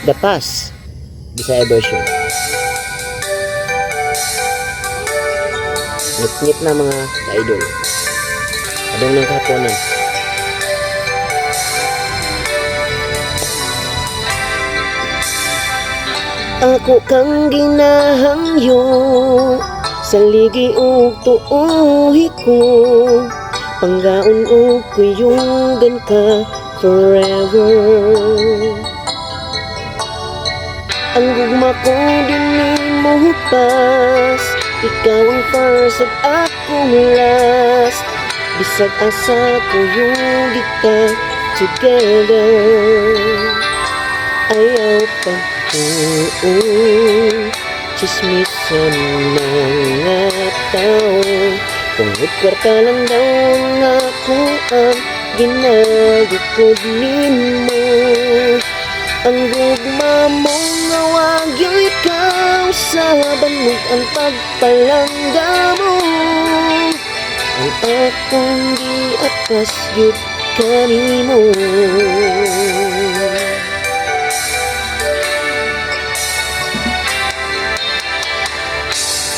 The Pass, Bisaya version. Ngit-ngit na mga ka-idol. Adong ng kahaponan. Ako kang ginahangyo sa ligi ug tuohi ko, panggaon ug kuyugan ka forever. Ang gugma ko din mo pas, ikaw ang first at akong last. Bisag asa kuyugi ka together. Ayaw pa chismisan mga tao, tungod kwarta lang daw nga ko ang ginagukod nimo. Ang gugma mong ngawag yung ikaw sa banog ang pagpalangga mo. Ang akong giapas yun kanimo.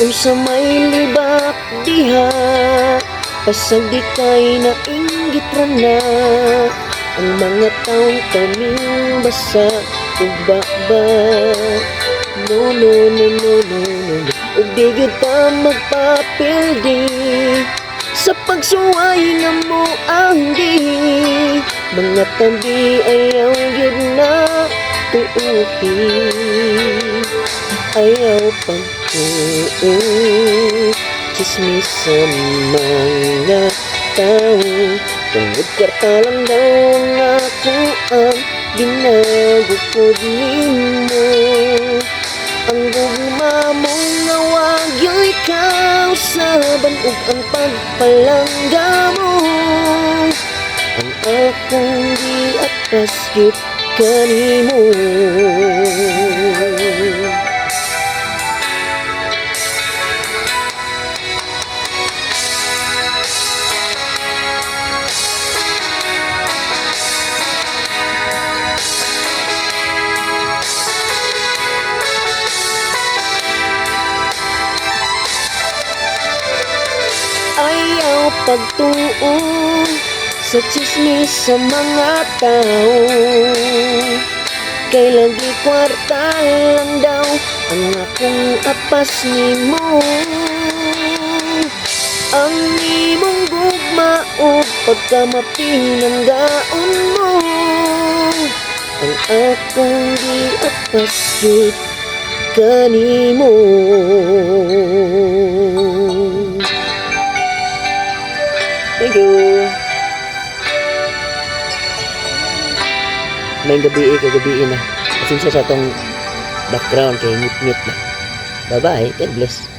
Kung sa may libak diha, pasag di kay nainggit na ang mga taong kaming basa ug baba. No, no, no, no, no, no. Ug di gyud ta magpapildi sa pagsuway nga mo ang di. Mga tabi ayaw gyud na tuuhi, ayaw pang chismisan mga tao, tungod kwarta lang daw nga ko ang ginagukod nimo. Ang gugma mong ngawag yung ikaw sa banog ang pagpalangga mo. Ang akong giatas yun kanimo. Ayaw pagtuo sa chismis sa mga tao, kay lagi kwarta lang daw ang akong apas nimo. Ang imong gugma o pagkamapinanggaon mo, ang akong giapas yun kanimo. Thank you. May gabi na. Pasensya sa itong background kay ngit-ngit na. Bye-bye. God bless.